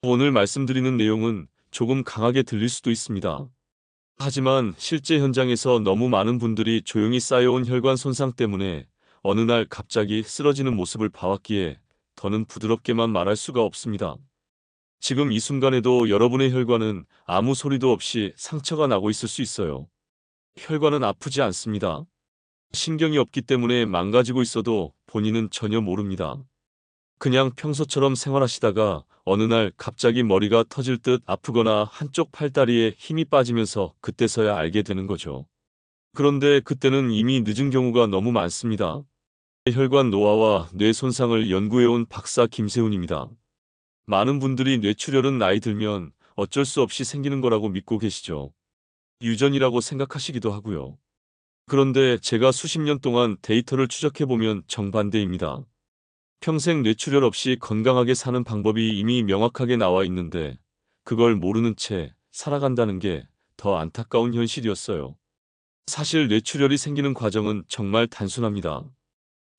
오늘 말씀드리는 내용은 조금 강하게 들릴 수도 있습니다. 하지만 실제 현장에서 너무 많은 분들이 조용히 쌓여온 혈관 손상 때문에 어느 날 갑자기 쓰러지는 모습을 봐왔기에 더는 부드럽게만 말할 수가 없습니다. 지금 이 순간에도 여러분의 혈관은 아무 소리도 없이 상처가 나고 있을 수 있어요. 혈관은 아프지 않습니다. 신경이 없기 때문에 망가지고 있어도 본인은 전혀 모릅니다. 그냥 평소처럼 생활하시다가 어느 날 갑자기 머리가 터질 듯 아프거나 한쪽 팔다리에 힘이 빠지면서 그때서야 알게 되는 거죠. 그런데 그때는 이미 늦은 경우가 너무 많습니다. 혈관 노화와 뇌 손상을 연구해온 박사 김세훈입니다. 많은 분들이 뇌출혈은 나이 들면 어쩔 수 없이 생기는 거라고 믿고 계시죠. 유전이라고 생각하시기도 하고요. 그런데 제가 수십 년 동안 데이터를 추적해보면 정반대입니다. 평생 뇌출혈 없이 건강하게 사는 방법이 이미 명확하게 나와 있는데 그걸 모르는 채 살아간다는 게 더 안타까운 현실이었어요. 사실 뇌출혈이 생기는 과정은 정말 단순합니다.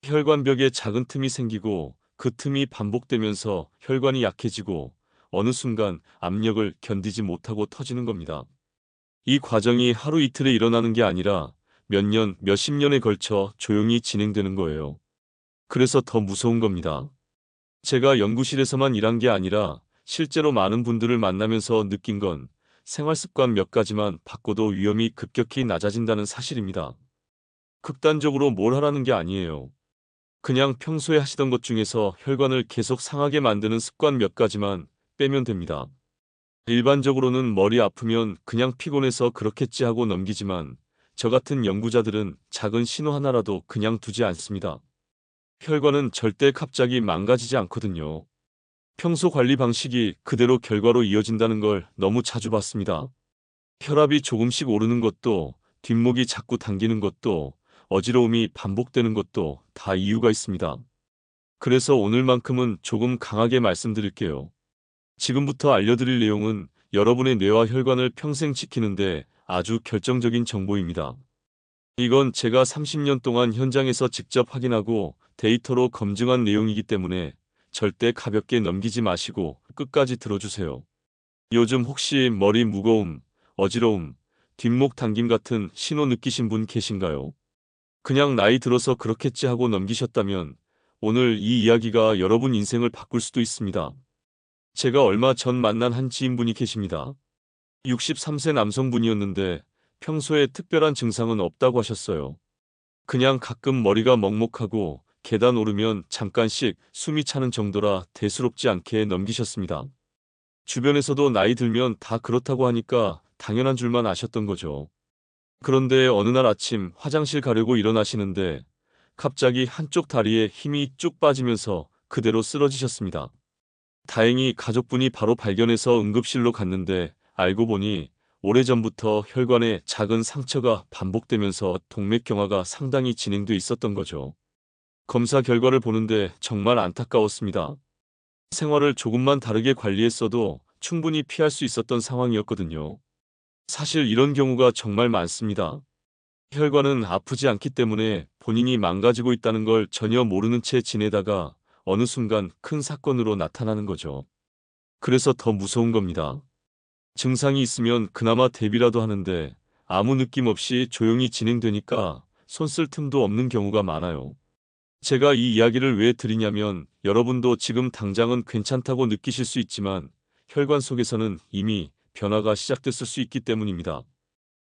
혈관벽에 작은 틈이 생기고 그 틈이 반복되면서 혈관이 약해지고 어느 순간 압력을 견디지 못하고 터지는 겁니다. 이 과정이 하루 이틀에 일어나는 게 아니라 몇 년, 몇십 년에 걸쳐 조용히 진행되는 거예요. 그래서 더 무서운 겁니다. 제가 연구실에서만 일한 게 아니라 실제로 많은 분들을 만나면서 느낀 건 생활 습관 몇 가지만 바꿔도 위험이 급격히 낮아진다는 사실입니다. 극단적으로 뭘 하라는 게 아니에요. 그냥 평소에 하시던 것 중에서 혈관을 계속 상하게 만드는 습관 몇 가지만 빼면 됩니다. 일반적으로는 머리 아프면 그냥 피곤해서 그렇겠지 하고 넘기지만 저 같은 연구자들은 작은 신호 하나라도 그냥 두지 않습니다. 혈관은 절대 갑자기 망가지지 않거든요. 평소 관리 방식이 그대로 결과로 이어진다는 걸 너무 자주 봤습니다. 혈압이 조금씩 오르는 것도, 뒷목이 자꾸 당기는 것도, 어지러움이 반복되는 것도 다 이유가 있습니다. 그래서 오늘만큼은 조금 강하게 말씀드릴게요. 지금부터 알려드릴 내용은 여러분의 뇌와 혈관을 평생 지키는데 아주 결정적인 정보입니다. 이건 제가 30년 동안 현장에서 직접 확인하고 데이터로 검증한 내용이기 때문에 절대 가볍게 넘기지 마시고 끝까지 들어주세요. 요즘 혹시 머리 무거움, 어지러움, 뒷목 당김 같은 신호 느끼신 분 계신가요? 그냥 나이 들어서 그렇겠지 하고 넘기셨다면 오늘 이 이야기가 여러분 인생을 바꿀 수도 있습니다. 제가 얼마 전 만난 한 지인분이 계십니다. 63세 남성분이었는데 평소에 특별한 증상은 없다고 하셨어요. 그냥 가끔 머리가 먹먹하고 계단 오르면 잠깐씩 숨이 차는 정도라 대수롭지 않게 넘기셨습니다. 주변에서도 나이 들면 다 그렇다고 하니까 당연한 줄만 아셨던 거죠. 그런데 어느 날 아침 화장실 가려고 일어나시는데 갑자기 한쪽 다리에 힘이 쭉 빠지면서 그대로 쓰러지셨습니다. 다행히 가족분이 바로 발견해서 응급실로 갔는데 알고 보니 오래전부터 혈관에 작은 상처가 반복되면서 동맥경화가 상당히 진행돼 있었던 거죠. 검사 결과를 보는데 정말 안타까웠습니다. 생활을 조금만 다르게 관리했어도 충분히 피할 수 있었던 상황이었거든요. 사실 이런 경우가 정말 많습니다. 혈관은 아프지 않기 때문에 본인이 망가지고 있다는 걸 전혀 모르는 채 지내다가 어느 순간 큰 사건으로 나타나는 거죠. 그래서 더 무서운 겁니다. 증상이 있으면 그나마 대비라도 하는데 아무 느낌 없이 조용히 진행되니까 손 쓸 틈도 없는 경우가 많아요. 제가 이 이야기를 왜 드리냐면 여러분도 지금 당장은 괜찮다고 느끼실 수 있지만 혈관 속에서는 이미 변화가 시작됐을 수 있기 때문입니다.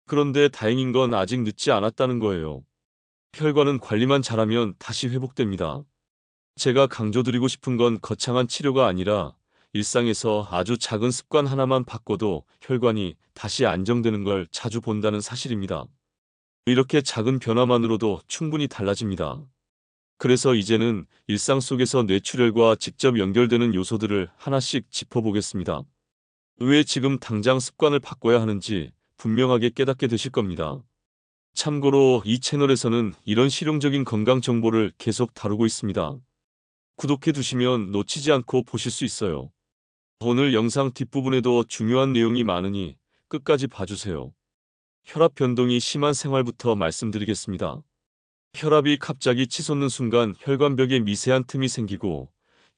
그런데 다행인 건 아직 늦지 않았다는 거예요. 혈관은 관리만 잘하면 다시 회복됩니다. 제가 강조드리고 싶은 건 거창한 치료가 아니라 일상에서 아주 작은 습관 하나만 바꿔도 혈관이 다시 안정되는 걸 자주 본다는 사실입니다. 이렇게 작은 변화만으로도 충분히 달라집니다. 그래서 이제는 일상 속에서 뇌출혈과 직접 연결되는 요소들을 하나씩 짚어보겠습니다. 왜 지금 당장 습관을 바꿔야 하는지 분명하게 깨닫게 되실 겁니다. 참고로 이 채널에서는 이런 실용적인 건강 정보를 계속 다루고 있습니다. 구독해 두시면 놓치지 않고 보실 수 있어요. 오늘 영상 뒷부분에도 중요한 내용이 많으니 끝까지 봐주세요. 혈압 변동이 심한 생활부터 말씀드리겠습니다. 혈압이 갑자기 치솟는 순간 혈관벽에 미세한 틈이 생기고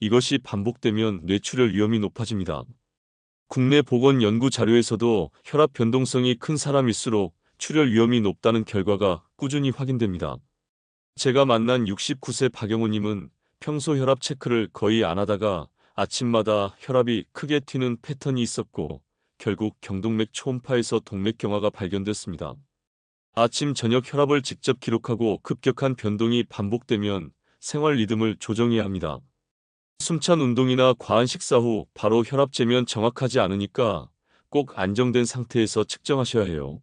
이것이 반복되면 뇌출혈 위험이 높아집니다. 국내 보건 연구 자료에서도 혈압 변동성이 큰 사람일수록 출혈 위험이 높다는 결과가 꾸준히 확인됩니다. 제가 만난 69세 박영호님은 평소 혈압 체크를 거의 안 하다가 아침마다 혈압이 크게 튀는 패턴이 있었고 결국 경동맥 초음파에서 동맥경화가 발견됐습니다. 아침 저녁 혈압을 직접 기록하고 급격한 변동이 반복되면 생활 리듬을 조정해야 합니다. 숨찬 운동이나 과한 식사 후 바로 혈압 재면 정확하지 않으니까 꼭 안정된 상태에서 측정하셔야 해요.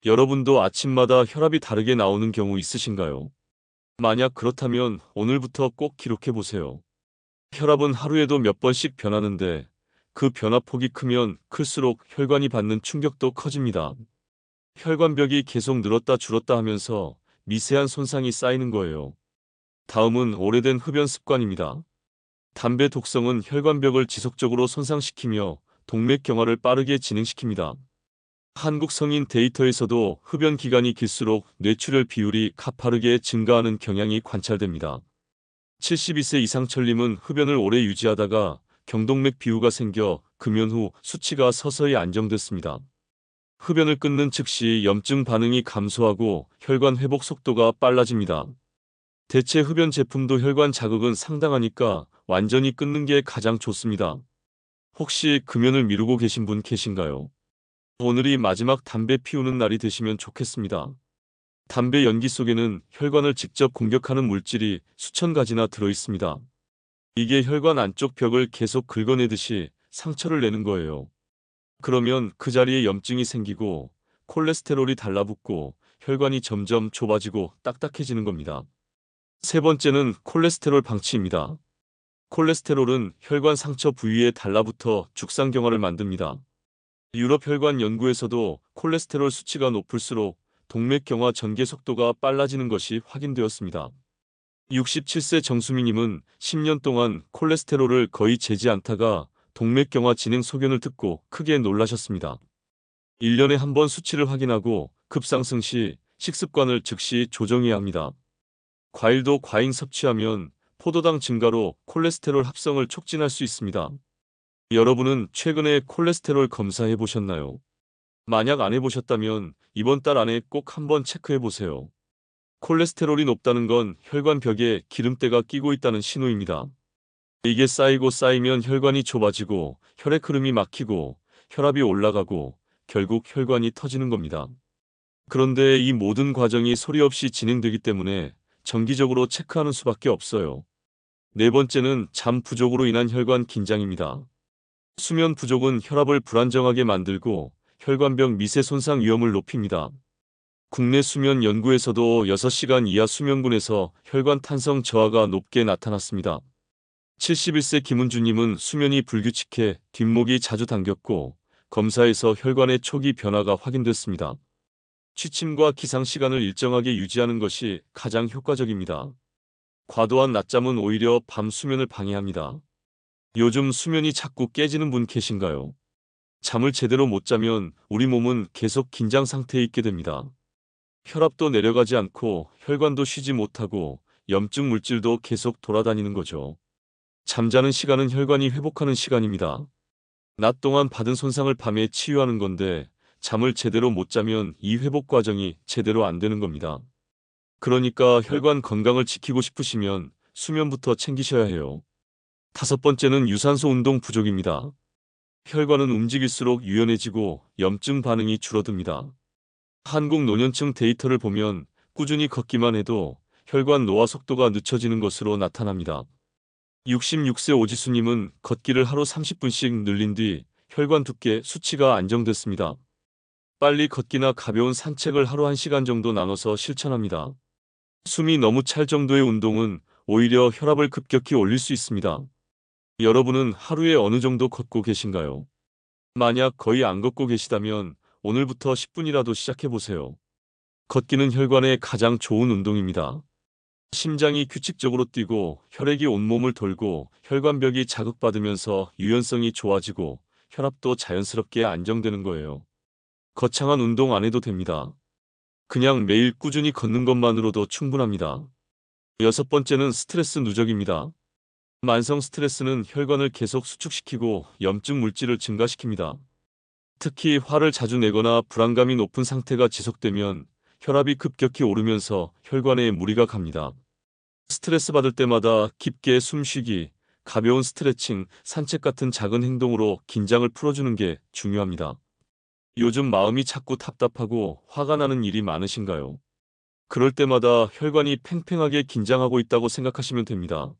여러분도 아침마다 혈압이 다르게 나오는 경우 있으신가요? 만약 그렇다면 오늘부터 꼭 기록해 보세요. 혈압은 하루에도 몇 번씩 변하는데 그 변화폭이 크면 클수록 혈관이 받는 충격도 커집니다. 혈관벽이 계속 늘었다 줄었다 하면서 미세한 손상이 쌓이는 거예요. 다음은 오래된 흡연 습관입니다. 담배 독성은 혈관벽을 지속적으로 손상시키며 동맥경화를 빠르게 진행시킵니다. 한국 성인 데이터에서도 흡연 기간이 길수록 뇌출혈 비율이 가파르게 증가하는 경향이 관찰됩니다. 72세 이상 천림은 흡연을 오래 유지하다가 경동맥 비후가 생겨 금연 후 수치가 서서히 안정됐습니다. 흡연을 끊는 즉시 염증 반응이 감소하고 혈관 회복 속도가 빨라집니다. 대체 흡연 제품도 혈관 자극은 상당하니까 완전히 끊는 게 가장 좋습니다. 혹시 금연을 미루고 계신 분 계신가요? 오늘이 마지막 담배 피우는 날이 되시면 좋겠습니다. 담배 연기 속에는 혈관을 직접 공격하는 물질이 수천 가지나 들어 있습니다. 이게 혈관 안쪽 벽을 계속 긁어내듯이 상처를 내는 거예요. 그러면 그 자리에 염증이 생기고 콜레스테롤이 달라붙고 혈관이 점점 좁아지고 딱딱해지는 겁니다. 세 번째는 콜레스테롤 방치입니다. 콜레스테롤은 혈관 상처 부위에 달라붙어 죽상경화를 만듭니다. 유럽 혈관 연구에서도 콜레스테롤 수치가 높을수록 동맥경화 전개 속도가 빨라지는 것이 확인되었습니다. 67세 정수미님은 10년 동안 콜레스테롤을 거의 재지 않다가 동맥경화 진행 소견을 듣고 크게 놀라셨습니다. 1년에 한 번 수치를 확인하고 급상승 시 식습관을 즉시 조정해야 합니다. 과일도 과잉 섭취하면 포도당 증가로 콜레스테롤 합성을 촉진할 수 있습니다. 여러분은 최근에 콜레스테롤 검사해 보셨나요? 만약 안 해보셨다면 이번 달 안에 꼭 한번 체크해 보세요. 콜레스테롤이 높다는 건 혈관 벽에 기름때가 끼고 있다는 신호입니다. 이게 쌓이고 쌓이면 혈관이 좁아지고 혈액 흐름이 막히고 혈압이 올라가고 결국 혈관이 터지는 겁니다. 그런데 이 모든 과정이 소리 없이 진행되기 때문에 정기적으로 체크하는 수밖에 없어요. 네 번째는 잠 부족으로 인한 혈관 긴장입니다. 수면 부족은 혈압을 불안정하게 만들고 혈관벽 미세 손상 위험을 높입니다. 국내 수면 연구에서도 6시간 이하 수면군에서 혈관 탄성 저하가 높게 나타났습니다. 71세 김은주님은 수면이 불규칙해 뒷목이 자주 당겼고 검사에서 혈관의 초기 변화가 확인됐습니다. 취침과 기상 시간을 일정하게 유지하는 것이 가장 효과적입니다. 과도한 낮잠은 오히려 밤 수면을 방해합니다. 요즘 수면이 자꾸 깨지는 분 계신가요? 잠을 제대로 못 자면 우리 몸은 계속 긴장 상태에 있게 됩니다. 혈압도 내려가지 않고 혈관도 쉬지 못하고 염증 물질도 계속 돌아다니는 거죠. 잠자는 시간은 혈관이 회복하는 시간입니다. 낮 동안 받은 손상을 밤에 치유하는 건데 잠을 제대로 못 자면 이 회복 과정이 제대로 안 되는 겁니다. 그러니까 혈관 건강을 지키고 싶으시면 수면부터 챙기셔야 해요. 다섯 번째는 유산소 운동 부족입니다. 혈관은 움직일수록 유연해지고 염증 반응이 줄어듭니다. 한국 노년층 데이터를 보면 꾸준히 걷기만 해도 혈관 노화 속도가 늦춰지는 것으로 나타납니다. 66세 오지수님은 걷기를 하루 30분씩 늘린 뒤 혈관 두께 수치가 안정됐습니다. 빨리 걷기나 가벼운 산책을 하루 1시간 정도 나눠서 실천합니다. 숨이 너무 찰 정도의 운동은 오히려 혈압을 급격히 올릴 수 있습니다. 여러분은 하루에 어느 정도 걷고 계신가요? 만약 거의 안 걷고 계시다면 오늘부터 10분이라도 시작해보세요. 걷기는 혈관에 가장 좋은 운동입니다. 심장이 규칙적으로 뛰고 혈액이 온몸을 돌고 혈관벽이 자극받으면서 유연성이 좋아지고 혈압도 자연스럽게 안정되는 거예요. 거창한 운동 안 해도 됩니다. 그냥 매일 꾸준히 걷는 것만으로도 충분합니다. 여섯 번째는 스트레스 누적입니다. 만성 스트레스는 혈관을 계속 수축시키고 염증 물질을 증가시킵니다. 특히 화를 자주 내거나 불안감이 높은 상태가 지속되면 혈압이 급격히 오르면서 혈관에 무리가 갑니다. 스트레스 받을 때마다 깊게 숨쉬기, 가벼운 스트레칭, 산책 같은 작은 행동으로 긴장을 풀어주는 게 중요합니다. 요즘 마음이 자꾸 답답하고 화가 나는 일이 많으신가요? 그럴 때마다 혈관이 팽팽하게 긴장하고 있다고 생각하시면 됩니다.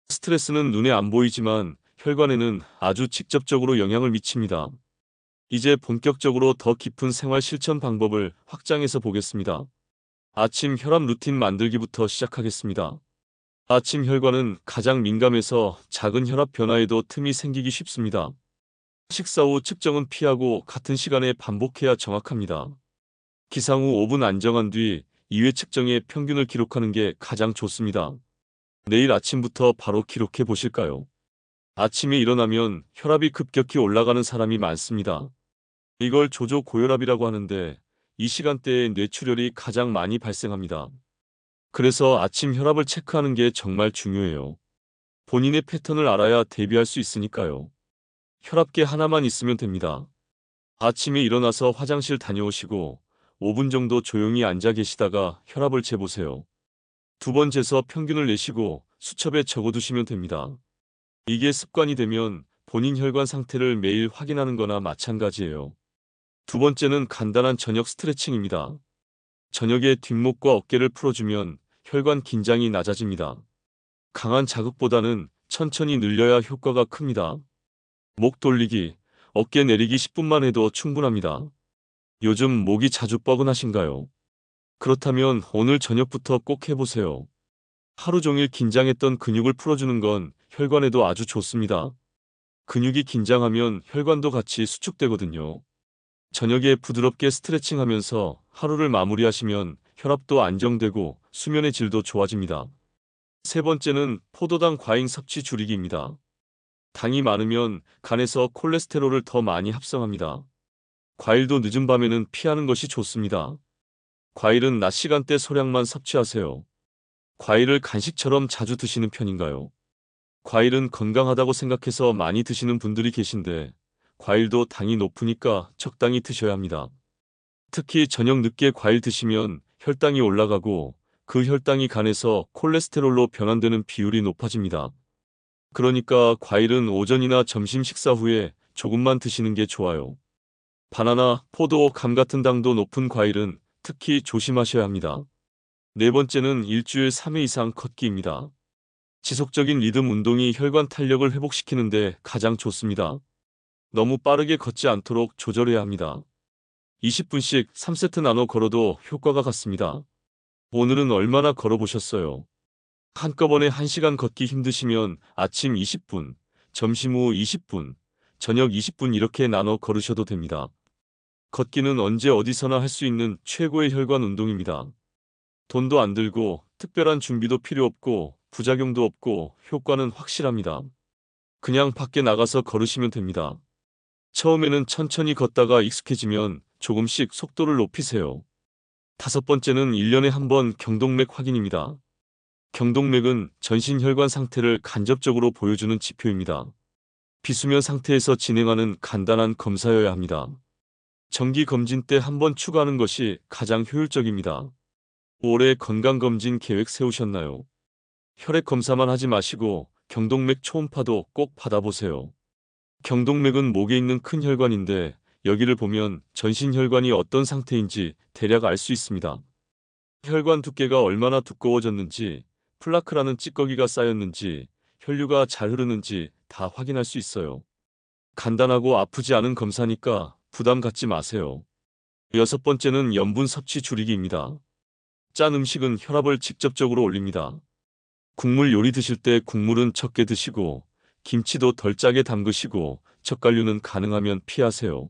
스트레스는 눈에 안 보이지만 혈관에는 아주 직접적으로 영향을 미칩니다. 이제 본격적으로 더 깊은 생활 실천 방법을 확장해서 보겠습니다. 아침 혈압 루틴 만들기부터 시작하겠습니다. 아침 혈관은 가장 민감해서 작은 혈압 변화에도 틈이 생기기 쉽습니다. 식사 후 측정은 피하고 같은 시간에 반복해야 정확합니다. 기상 후 5분 안정한 뒤 2회 측정의 평균을 기록하는 게 가장 좋습니다. 내일 아침부터 바로 기록해 보실까요? 아침에 일어나면 혈압이 급격히 올라가는 사람이 많습니다. 이걸 조조고혈압이라고 하는데 이 시간대에 뇌출혈이 가장 많이 발생합니다. 그래서 아침 혈압을 체크하는 게 정말 중요해요. 본인의 패턴을 알아야 대비할 수 있으니까요. 혈압계 하나만 있으면 됩니다. 아침에 일어나서 화장실 다녀오시고 5분 정도 조용히 앉아 계시다가 혈압을 재보세요. 두 번 재서 평균을 내시고 수첩에 적어두시면 됩니다. 이게 습관이 되면 본인 혈관 상태를 매일 확인하는 거나 마찬가지예요. 두 번째는 간단한 저녁 스트레칭입니다. 저녁에 뒷목과 어깨를 풀어주면 혈관 긴장이 낮아집니다. 강한 자극보다는 천천히 늘려야 효과가 큽니다. 목 돌리기, 어깨 내리기 10분만 해도 충분합니다. 요즘 목이 자주 뻐근하신가요? 그렇다면 오늘 저녁부터 꼭 해보세요. 하루 종일 긴장했던 근육을 풀어주는 건 혈관에도 아주 좋습니다. 근육이 긴장하면 혈관도 같이 수축되거든요. 저녁에 부드럽게 스트레칭하면서 하루를 마무리하시면 혈압도 안정되고 수면의 질도 좋아집니다. 세 번째는 포도당 과잉 섭취 줄이기입니다. 당이 많으면 간에서 콜레스테롤을 더 많이 합성합니다. 과일도 늦은 밤에는 피하는 것이 좋습니다. 과일은 낮 시간대 소량만 섭취하세요. 과일을 간식처럼 자주 드시는 편인가요? 과일은 건강하다고 생각해서 많이 드시는 분들이 계신데 과일도 당이 높으니까 적당히 드셔야 합니다. 특히 저녁 늦게 과일 드시면 혈당이 올라가고 그 혈당이 간에서 콜레스테롤로 변환되는 비율이 높아집니다. 그러니까 과일은 오전이나 점심 식사 후에 조금만 드시는 게 좋아요. 바나나, 포도, 감 같은 당도 높은 과일은 특히 조심하셔야 합니다. 네 번째는 일주일 3회 이상 걷기입니다. 지속적인 리듬 운동이 혈관 탄력을 회복시키는데 가장 좋습니다. 너무 빠르게 걷지 않도록 조절해야 합니다. 20분씩 3세트 나눠 걸어도 효과가 같습니다. 오늘은 얼마나 걸어보셨어요? 한꺼번에 1시간 걷기 힘드시면 아침 20분, 점심 후 20분, 저녁 20분 이렇게 나눠 걸으셔도 됩니다. 걷기는 언제 어디서나 할 수 있는 최고의 혈관 운동입니다. 돈도 안 들고 특별한 준비도 필요 없고 부작용도 없고 효과는 확실합니다. 그냥 밖에 나가서 걸으시면 됩니다. 처음에는 천천히 걷다가 익숙해지면 조금씩 속도를 높이세요. 다섯 번째는 1년에 한 번 경동맥 확인입니다. 경동맥은 전신 혈관 상태를 간접적으로 보여주는 지표입니다. 비수면 상태에서 진행하는 간단한 검사여야 합니다. 정기 검진 때 한 번 추가하는 것이 가장 효율적입니다. 올해 건강검진 계획 세우셨나요? 혈액 검사만 하지 마시고 경동맥 초음파도 꼭 받아보세요. 경동맥은 목에 있는 큰 혈관인데 여기를 보면 전신 혈관이 어떤 상태인지 대략 알 수 있습니다. 혈관 두께가 얼마나 두꺼워졌는지, 플라크라는 찌꺼기가 쌓였는지, 혈류가 잘 흐르는지 다 확인할 수 있어요. 간단하고 아프지 않은 검사니까 부담 갖지 마세요. 여섯 번째는 염분 섭취 줄이기입니다. 짠 음식은 혈압을 직접적으로 올립니다. 국물 요리 드실 때 국물은 적게 드시고 김치도 덜 짜게 담그시고 젓갈류는 가능하면 피하세요.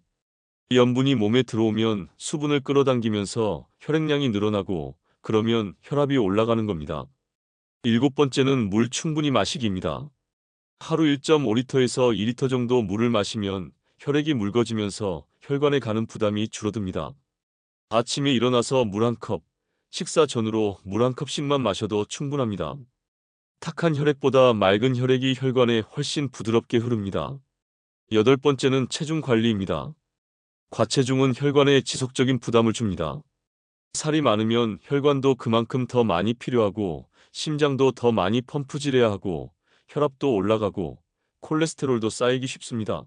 염분이 몸에 들어오면 수분을 끌어당기면서 혈액량이 늘어나고 그러면 혈압이 올라가는 겁니다. 일곱 번째는 물 충분히 마시기입니다. 하루 1.5리터에서 2리터 정도 물을 마시면 혈액이 묽어지면서 혈관에 가는 부담이 줄어듭니다. 아침에 일어나서 물 한 컵, 식사 전으로 물 한 컵씩만 마셔도 충분합니다. 탁한 혈액보다 맑은 혈액이 혈관에 훨씬 부드럽게 흐릅니다. 여덟 번째는 체중 관리입니다. 과체중은 혈관에 지속적인 부담을 줍니다. 살이 많으면 혈관도 그만큼 더 많이 필요하고 심장도 더 많이 펌프질해야 하고 혈압도 올라가고 콜레스테롤도 쌓이기 쉽습니다.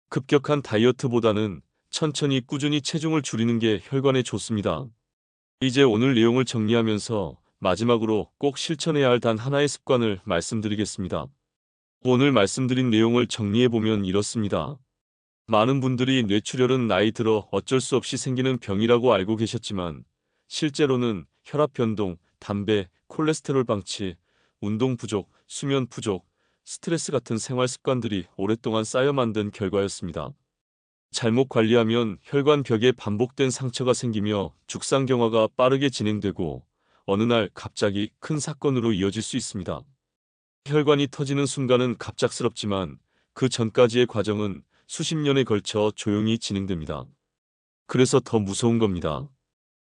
급격한 다이어트보다는 천천히 꾸준히 체중을 줄이는 게 혈관에 좋습니다. 이제 오늘 내용을 정리하면서 마지막으로 꼭 실천해야 할 단 하나의 습관을 말씀드리겠습니다. 오늘 말씀드린 내용을 정리해보면 이렇습니다. 많은 분들이 뇌출혈은 나이 들어 어쩔 수 없이 생기는 병이라고 알고 계셨지만 실제로는 혈압 변동, 담배, 콜레스테롤 방치, 운동 부족, 수면 부족, 스트레스 같은 생활 습관들이 오랫동안 쌓여 만든 결과였습니다. 잘못 관리하면 혈관 벽에 반복된 상처가 생기며 죽상경화가 빠르게 진행되고 어느 날 갑자기 큰 사건으로 이어질 수 있습니다. 혈관이 터지는 순간은 갑작스럽지만 그 전까지의 과정은 수십 년에 걸쳐 조용히 진행됩니다. 그래서 더 무서운 겁니다.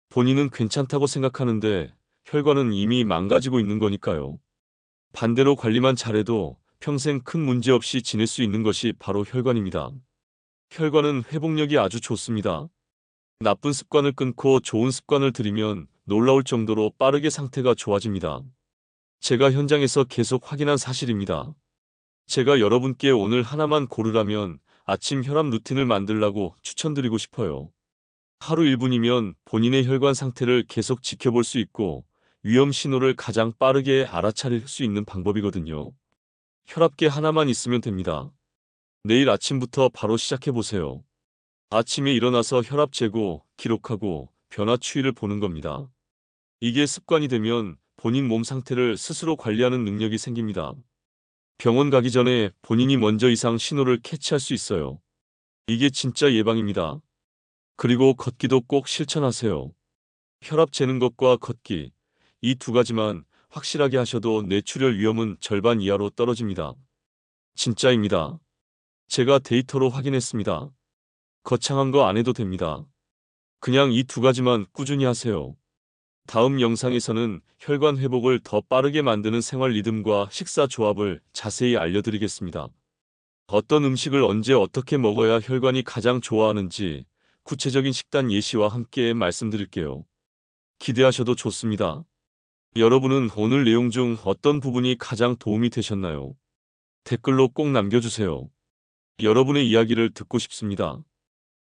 본인은 괜찮다고 생각하는데 혈관은 이미 망가지고 있는 거니까요. 반대로 관리만 잘해도 평생 큰 문제 없이 지낼 수 있는 것이 바로 혈관입니다. 혈관은 회복력이 아주 좋습니다. 나쁜 습관을 끊고 좋은 습관을 들이면 놀라울 정도로 빠르게 상태가 좋아집니다. 제가 현장에서 계속 확인한 사실입니다. 제가 여러분께 오늘 하나만 고르라면 아침 혈압 루틴을 만들라고 추천드리고 싶어요. 하루 1분이면 본인의 혈관 상태를 계속 지켜볼 수 있고 위험 신호를 가장 빠르게 알아차릴 수 있는 방법이거든요. 혈압계 하나만 있으면 됩니다. 내일 아침부터 바로 시작해보세요. 아침에 일어나서 혈압 재고, 기록하고 변화 추이를 보는 겁니다. 이게 습관이 되면 본인 몸 상태를 스스로 관리하는 능력이 생깁니다. 병원 가기 전에 본인이 먼저 이상 신호를 캐치할 수 있어요. 이게 진짜 예방입니다. 그리고 걷기도 꼭 실천하세요. 혈압 재는 것과 걷기, 이 두 가지만 확실하게 하셔도 뇌출혈 위험은 절반 이하로 떨어집니다. 진짜입니다. 제가 데이터로 확인했습니다. 거창한 거 안 해도 됩니다. 그냥 이 두 가지만 꾸준히 하세요. 다음 영상에서는 혈관 회복을 더 빠르게 만드는 생활 리듬과 식사 조합을 자세히 알려드리겠습니다. 어떤 음식을 언제 어떻게 먹어야 혈관이 가장 좋아하는지 구체적인 식단 예시와 함께 말씀드릴게요. 기대하셔도 좋습니다. 여러분은 오늘 내용 중 어떤 부분이 가장 도움이 되셨나요? 댓글로 꼭 남겨주세요. 여러분의 이야기를 듣고 싶습니다.